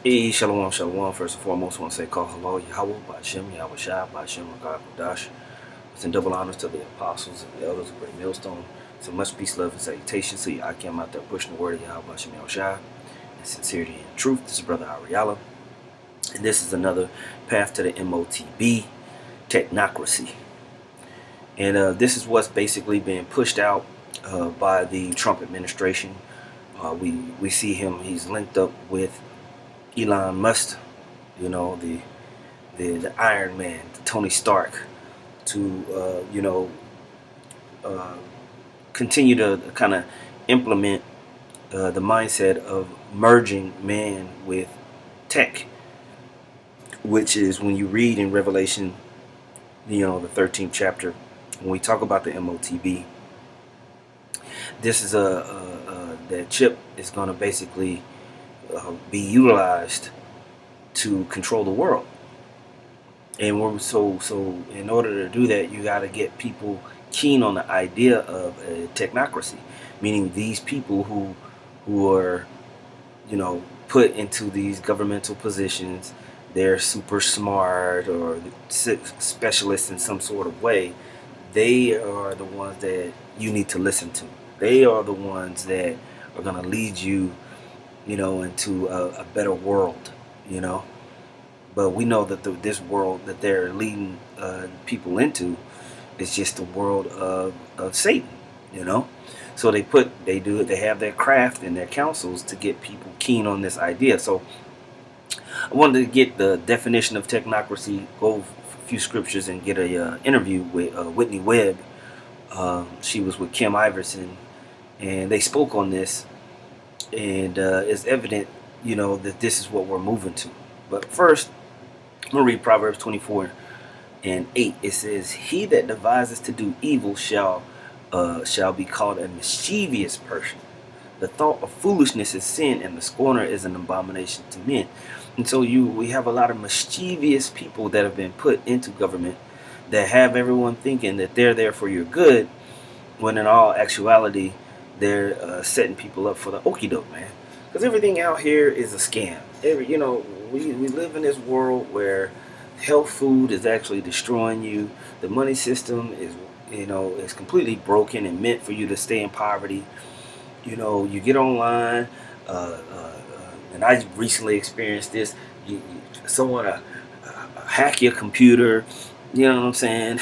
Hey, shalom, shalom. First and foremost, I want to say call hello, Yahweh, Ba'ashem, Yahweh Shai, Ba'ashem, God, Kodash. It's in double honors to the apostles and the elders of Great Millstone. So much peace, love, and salutations to you. I came out there pushing the word of Yahweh, Ba'ashem, Yahweh Shai, and sincerity and truth. This is Brother Ariala, and this is another path to the Motb, Technocracy. And this is what's basically being pushed out by the Trump administration. We see him, he's linked up with Elon Musk, the Iron Man, the Tony Stark, to uh, continue to kind of implement the mindset of merging man with tech, which is when you read in Revelation, the 13th chapter, when we talk about the Motb, this is that chip is going to basically be utilized to control the world. And we're so in order to do that, you got to get people keen on the idea of a technocracy, meaning these people who are put into these governmental positions. They're super smart or specialists in some sort of way. They are the ones that you need to listen to. They are the ones that are going to lead you into a better world. But we know that this world that they're leading people into is just the world of Satan. So they have their craft and their counsels to get people keen on this idea. So I wanted to get the definition of technocracy, go a few scriptures, and get a interview with Whitney Webb. She was with Kim Iverson, and they spoke on this, and it's evident, that this is what we're moving to. But first, I'm going to read Proverbs 24:8. It says, "He that devises to do evil shall be called a mischievous person. The thought of foolishness is sin, and the scorner is an abomination to men." And so we have a lot of mischievous people that have been put into government that have everyone thinking that they're there for your good, when in all actuality, they're setting people up for the okie doke, man. Because everything out here is a scam. We live in this world where health food is actually destroying you. The money system is completely broken and meant for you to stay in poverty. You get online, and I recently experienced this. Someone hack your computer. You know what I'm saying?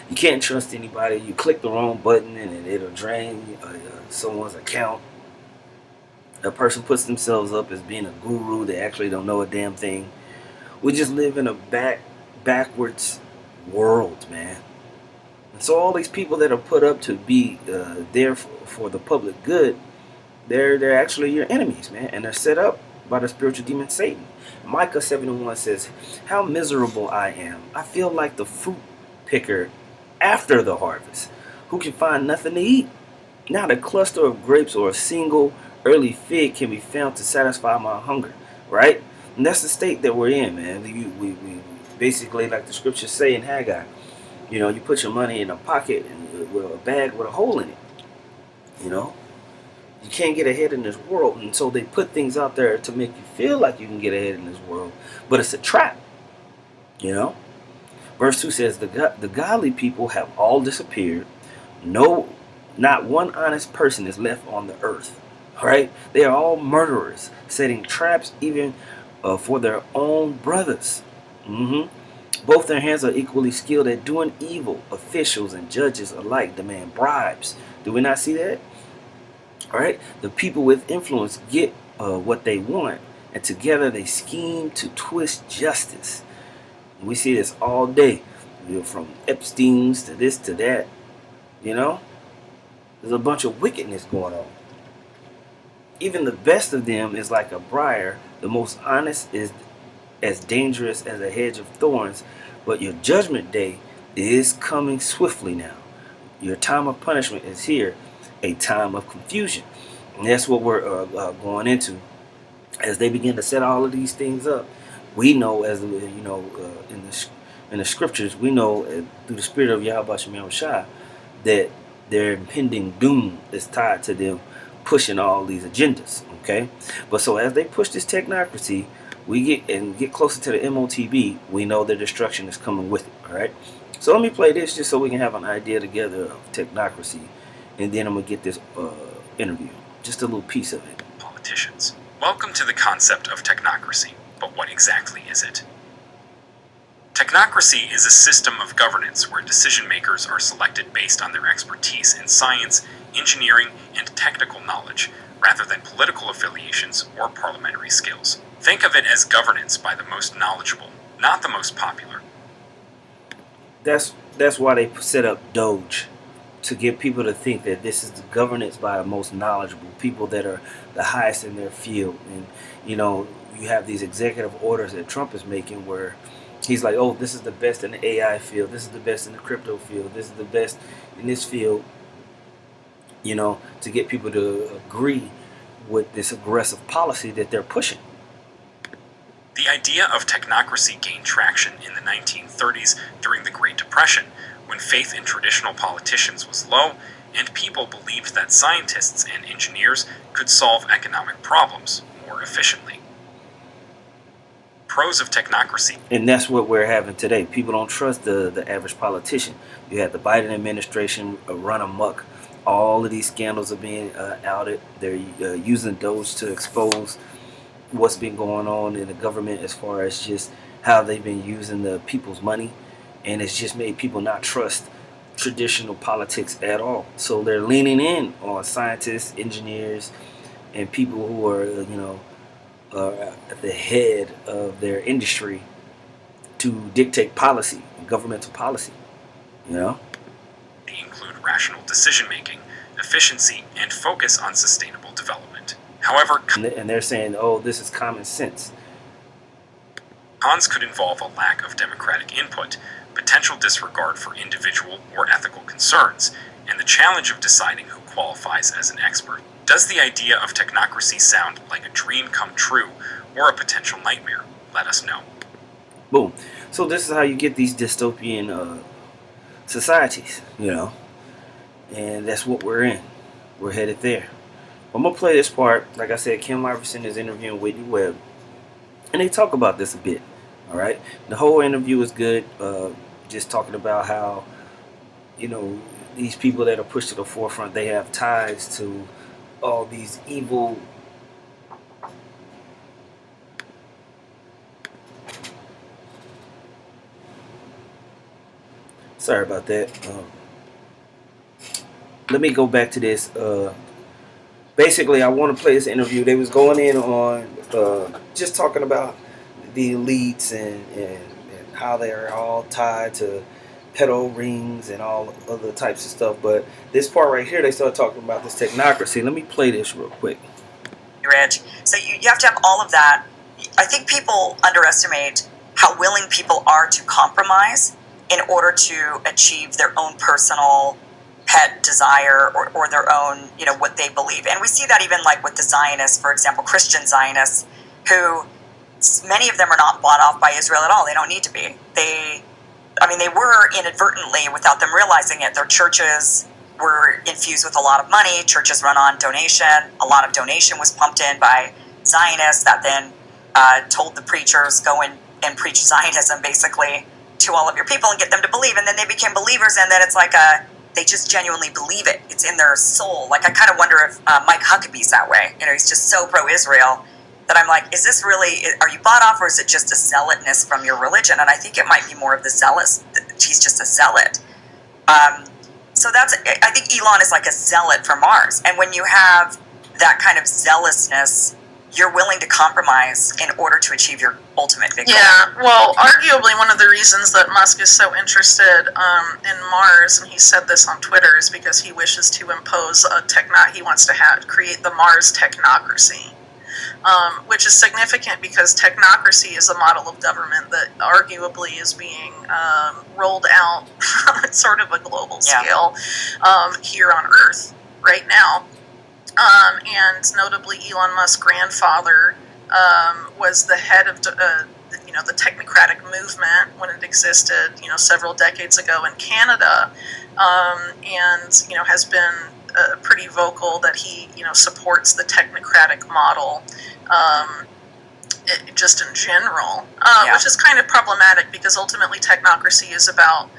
You can't trust anybody. You click the wrong button and it'll drain someone's account. A person puts themselves up as being a guru. They actually don't know a damn thing. We just live in a backwards world, man. And so all these people that are put up to be there for the public good, they're actually your enemies, man. And they're set up by the spiritual demon Satan. Micah 7:1 says, "How miserable I am. I feel like the fruit picker after the harvest, who can find nothing to eat. Not a cluster of grapes or a single early fig can be found to satisfy my hunger." Right? And that's the state that we're in, man. We basically, like the scriptures say in Haggai, you put your money in a pocket and with a bag with a hole in it. You can't get ahead in this world, and so they put things out there to make you feel like you can get ahead in this world, but it's a trap. Verse 2 says, the godly people have all disappeared. No, not one honest person is left on the earth. Right? They are all murderers, setting traps even for their own brothers. Both their hands are equally skilled at doing evil. Officials and judges alike demand bribes. Do we not see that? All right? The people with influence get what they want, and together they scheme to twist justice. We see this all day, from Epstein's to this to that. There's a bunch of wickedness going on. Even the best of them is like a briar. The most honest is as dangerous as a hedge of thorns. But your judgment day is coming swiftly now. Your time of punishment is here, a time of confusion. And that's what we're going into. As they begin to set all of these things up, we know, as in the scriptures, we know through the spirit of Yahweh Shai that their impending doom is tied to them pushing all these agendas. Okay, but so as they push this technocracy, we get closer to the Motb, we know the destruction is coming with it. All right. So let me play this just so we can have an idea together of technocracy, and then I'm gonna get this interview, just a little piece of it. Politicians. Welcome to the concept of technocracy, but what exactly is it? Technocracy is a system of governance where decision makers are selected based on their expertise in science, engineering, and technical knowledge, rather than political affiliations or parliamentary skills. Think of it as governance by the most knowledgeable, not the most popular. That's why they set up Doge, to get people to think that this is the governance by the most knowledgeable people that are the highest in their field. And you have these executive orders that Trump is making where he's like, oh, this is the best in the AI field, this is the best in the crypto field, this is the best in this field, to get people to agree with this aggressive policy that they're pushing. The idea of technocracy gained traction in the 1930s during the Great Depression, when faith in traditional politicians was low and people believed that scientists and engineers could solve economic problems more efficiently. Pros of technocracy. And that's what we're having today. People don't trust the average politician. You have the Biden administration run amok. All of these scandals are being outed. They're using Doge to expose what's been going on in the government as far as just how they've been using the people's money, and it's just made people not trust traditional politics at all. So they're leaning in on scientists, engineers, and people who are at the head of their industry to dictate policy, governmental policy. They include rational decision making, efficiency, and focus on sustainable development. However, and they're saying, oh, this is common sense. Cons could involve a lack of democratic input, potential disregard for individual or ethical concerns, and the challenge of deciding who qualifies as an expert. Does the idea of technocracy sound like a dream come true or a potential nightmare? Let us know. Boom. So this is how you get these dystopian societies, and that's what we're in. We're headed there. I'm going to play this part. Like I said, Kim Iverson is interviewing Whitney Webb, and they talk about this a bit. All right. The whole interview is good. Just talking about how, these people that are pushed to the forefront, they have ties to all these evil sorry about that. Let me go back to this. Basically, I want to play this interview. They was going in on just talking about the elites and how they're all tied to pedo rings and all other types of stuff. But this part right here, they start talking about this technocracy. Let me play this real quick. Rich. So you have to have all of that. I think people underestimate how willing people are to compromise in order to achieve their own personal pet desire or their own, what they believe. And we see that even like with the Zionists, for example, Christian Zionists, who many of them are not bought off by Israel at all. They don't need to be. They were inadvertently, without them realizing it. Their churches were infused with a lot of money. Churches run on donation. A lot of donation was pumped in by Zionists that then told the preachers, go and preach Zionism basically to all of your people and get them to believe. And then they became believers, and then it's like they just genuinely believe it. It's in their soul. Like, I kind of wonder if Mike Huckabee's that way. He's just so pro-Israel that I'm like, is this really, are you bought off, or is it just a zealotness from your religion? And I think it might be more of the zealous. He's just a zealot. So I think Elon is like a zealot for Mars. And when you have that kind of zealousnness, you're willing to compromise in order to achieve your ultimate big goal. Yeah, well, arguably one of the reasons that Musk is so interested in Mars, and he said this on Twitter, is because he wishes to impose he wants to create the Mars technocracy, which is significant because technocracy is a model of government that arguably is being rolled out on sort of a global scale here on Earth right now. And notably, Elon Musk's grandfather was the head of the technocratic movement when it existed, several decades ago in Canada, and has been pretty vocal that he, supports the technocratic model, just in general, which is kind of problematic because ultimately technocracy is about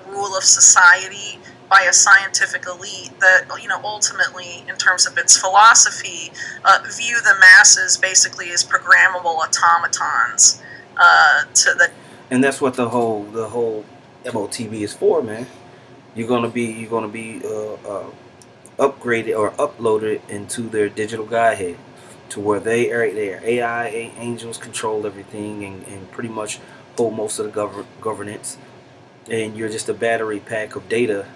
rule of society by a scientific elite that, ultimately, in terms of its philosophy, view the masses basically as programmable automatons. And that's what the whole Motb is for, man. You're gonna be upgraded or uploaded into their digital guidehead, to where their AI angels control everything and pretty much hold most of the governance, and you're just a battery pack of data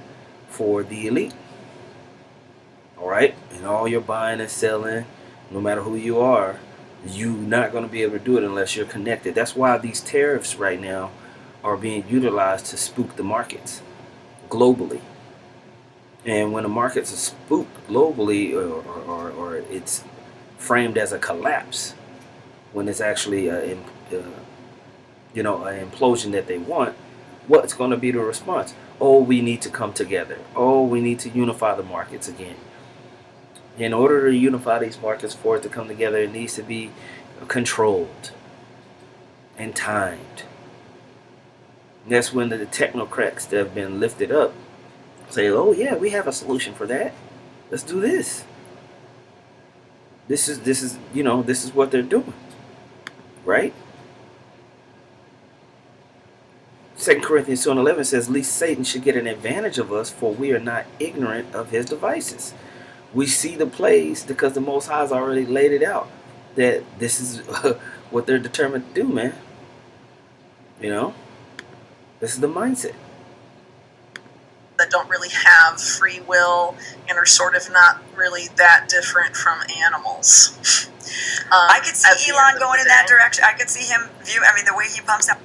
for the elite. All right, and all your buying and selling, no matter who you are, you're not going to be able to do it unless you're connected. That's why these tariffs right now are being utilized to spook the markets globally. And when the markets are spooked globally, or it's framed as a collapse, when it's actually an implosion that they want, what's going to be the response? Oh, we need to come together. Oh, we need to unify the markets again. In order to unify these markets, for it to come together, it needs to be controlled and timed. And that's when the technocrats that have been lifted up say, oh yeah, we have a solution for that. Let's do this. This is what they're doing. Right? 2 Corinthians 2:11 says, least Satan should get an advantage of us, for we are not ignorant of his devices. We see the plays because the Most High has already laid it out, that this is what they're determined to do, man. This is the mindset. That don't really have free will and are sort of not really that different from animals. I could see Elon going in that direction. I could see him the way he pumps out.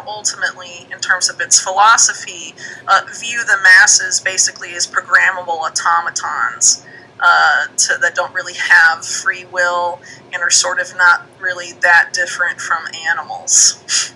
Ultimately, in terms of its philosophy, view the masses basically as programmable automatons that don't really have free will and are sort of not really that different from animals.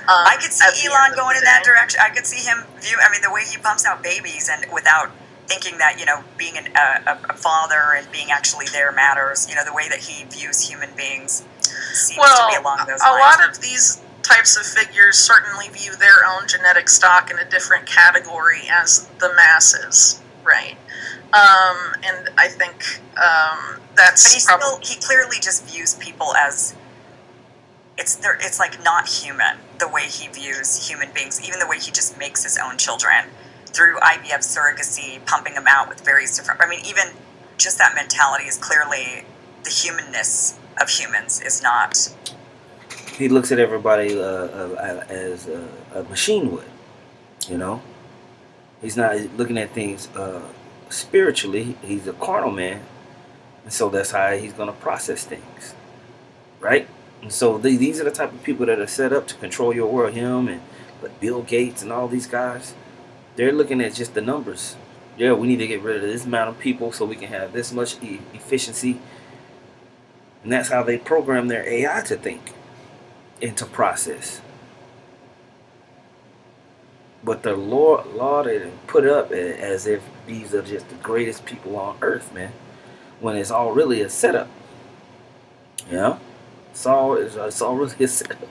I could see Elon going in that direction. I could see him the way he pumps out babies, and without thinking that, being a father and being actually there matters. The way that he views human beings seems to be along those lines. A lot of these types of figures certainly view their own genetic stock in a different category as the masses, right? And I think that's but he clearly just views people as it's like not human, the way he views human beings, even the way he just makes his own children through IVF surrogacy, pumping them out with various different. Even just that mentality is clearly the humanness of humans is not. He looks at everybody as a machine would, He's not looking at things spiritually. He's a carnal man, and so that's how he's going to process things, right? And so these are the type of people that are set up to control your world. Him and Bill Gates and all these guys, they're looking at just the numbers. Yeah, we need to get rid of this amount of people so we can have this much efficiency. And that's how they program their AI to think and to process. But the law they put up as if these are just the greatest people on earth, man, when it's all really a setup. It's all really a setup.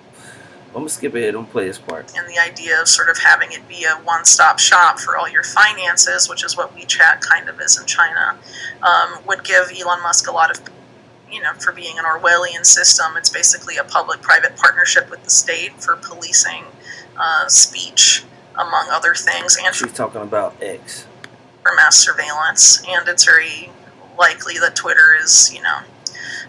I'm going to skip ahead and play this part. And the idea of sort of having it be a one-stop shop for all your finances, which is what WeChat kind of is in China, would give Elon Musk a lot of, for being an Orwellian system. It's basically a public-private partnership with the state for policing speech, among other things. And she's talking about X. For mass surveillance. And it's very likely that Twitter is,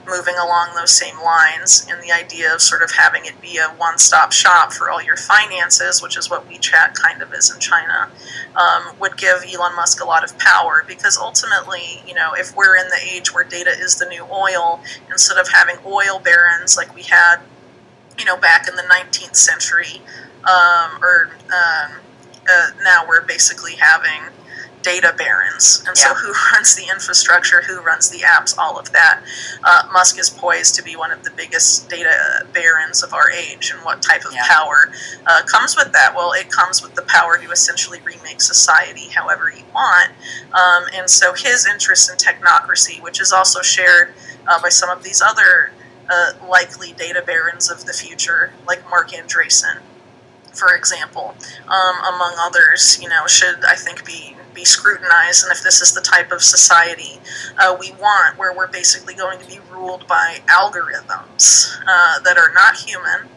moving along those same lines, and the idea of sort of having it be a one-stop shop for all your finances, which is what WeChat kind of is in China, would give Elon Musk a lot of power, because ultimately, if we're in the age where data is the new oil, instead of having oil barons like we had, back in the 19th century, now we're basically having data barons. And so who runs the infrastructure, who runs the apps, all of that. Musk is poised to be one of the biggest data barons of our age. And what type of power comes with that? Well, it comes with the power to essentially remake society however you want. And so his interest in technocracy, which is also shared by some of these other likely data barons of the future, like Mark Andreessen, for example, among others, should, I think, be scrutinized. And if this is the type of society we want, where we're basically going to be ruled by algorithms that are not human,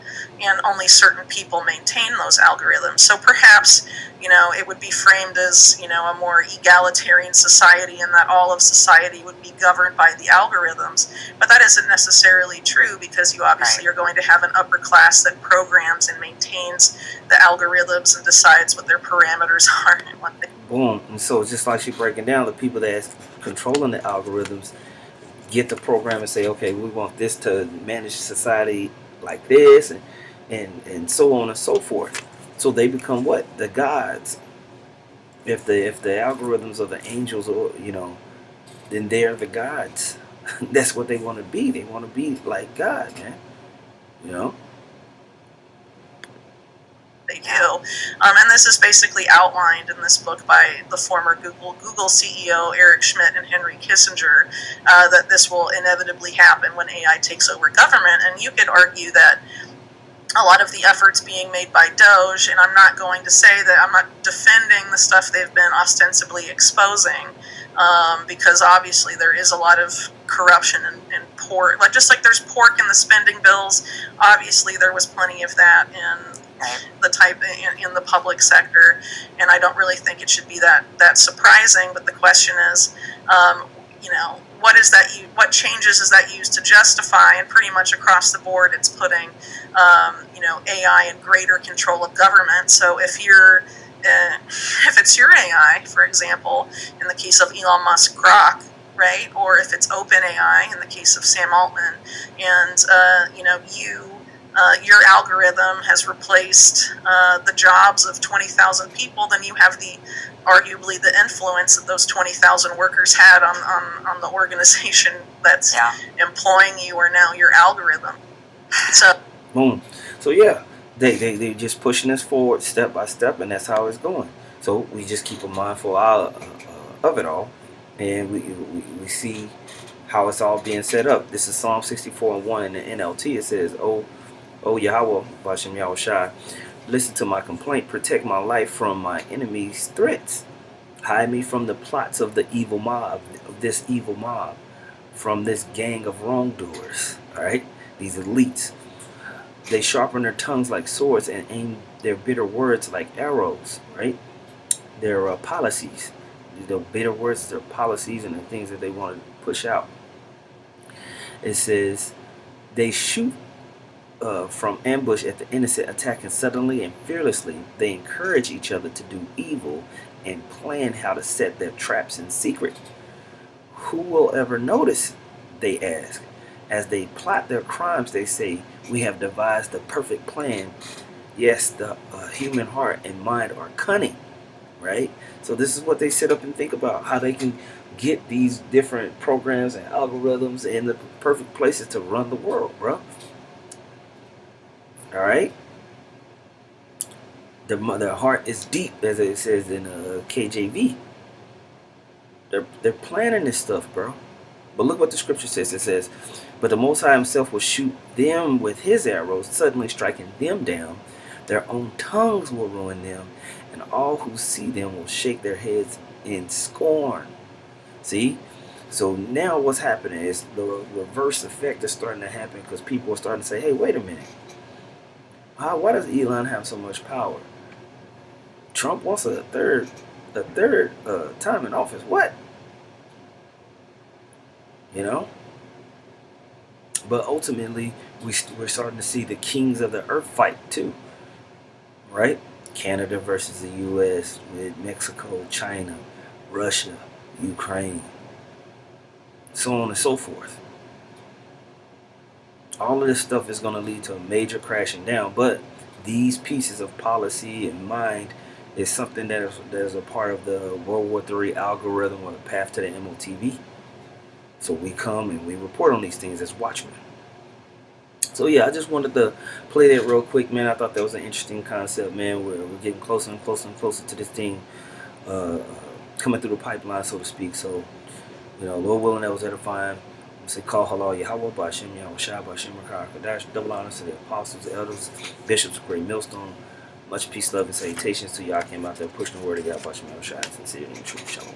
and only certain people maintain those algorithms. So perhaps, it would be framed as, a more egalitarian society, and that all of society would be governed by the algorithms. But that isn't necessarily true, because you obviously are going to have an upper class that programs and maintains the algorithms and decides what their parameters are and what they. Boom. And so just like she breaking down, the people that's controlling the algorithms get the program and say, okay, we want this to manage society like this, and so on and so forth. So they become what? The gods. If the algorithms are the angels, or then they're the gods. That's what they want to be. They want to be like God, man. They do. And this is basically outlined in this book by the former Google CEO Eric Schmidt and Henry Kissinger, that this will inevitably happen when AI takes over government. And you could argue that a lot of the efforts being made by Doge, and I'm not going to say that I'm not defending the stuff they've been ostensibly exposing, because obviously there is a lot of corruption and pork, just like there's pork in the spending bills. Obviously there was plenty of that in the type in the public sector, and I don't really think it should be that surprising. But the question is, what changes is that used to justify? And pretty much across the board, it's putting AI in greater control of government. So if it's your AI, for example, in the case of Elon Musk Grok, right, or if it's OpenAI in the case of Sam Altman, and your algorithm has replaced the jobs of 20,000 people, then you have arguably the influence that those 20,000 workers had on the organization that's employing you, or now your algorithm. So boom. So yeah, they just pushing us forward step by step, and that's how it's going. So we just keep a mindful eye of it all, and we see how it's all being set up. This is Psalm 64:1 in the NLT. It says, "O Yahweh, Bashem Yahweh Shai, listen to my complaint, protect my life from my enemies' threats. Hide me from the plots of this evil mob, from this gang of wrongdoers." All right, these elites. They sharpen their tongues like swords and aim their bitter words like arrows. Right, their policies, the bitter words, their policies, and the things that they want to push out. It says they shoot from ambush at the innocent, attacking suddenly and fearlessly. They encourage each other to do evil and plan how to set their traps in secret. Who will ever notice? They ask. As they plot their crimes, they say, we have devised the perfect plan. Yes, the human heart and mind are cunning, right? So this is what they sit up and think about, how they can get these different programs and algorithms in the perfect places to run the world, bro. All right. Their heart is deep, as it says in KJV. They're planning this stuff, bro. But look what the scripture says. It says, "But the Most High Himself will shoot them with His arrows, suddenly striking them down. Their own tongues will ruin them, and all who see them will shake their heads in scorn." See? So now what's happening is the reverse effect is starting to happen, because people are starting to say, hey, wait a minute. Why does Elon have so much power? Trump wants a third time in office. What? But ultimately, we're starting to see the kings of the earth fight too, right? Canada versus the U.S. with Mexico, China, Russia, Ukraine, so on and so forth. All of this stuff is going to lead to a major crashing down, but these pieces of policy and mind is something that is a part of the World War III algorithm or the path to the Motb. So we come and we report on these things as watchmen. So yeah, I just wanted to play that real quick, man. I thought that was an interesting concept, man. We're getting closer and closer and closer to this thing coming through the pipeline, so to speak. So, Lord willing, that was edifying. I say, call halal Yahweh, Ba'ashem Yahweh Shai, Ba'ashem Rakah Kadash. Double honors to the apostles, the elders, bishops of Great Millstone. Much peace, love, and salutations to y'all came out there pushing the word of God, Ba'ashem Yahweh Shai, sincerely and truly. Shalom.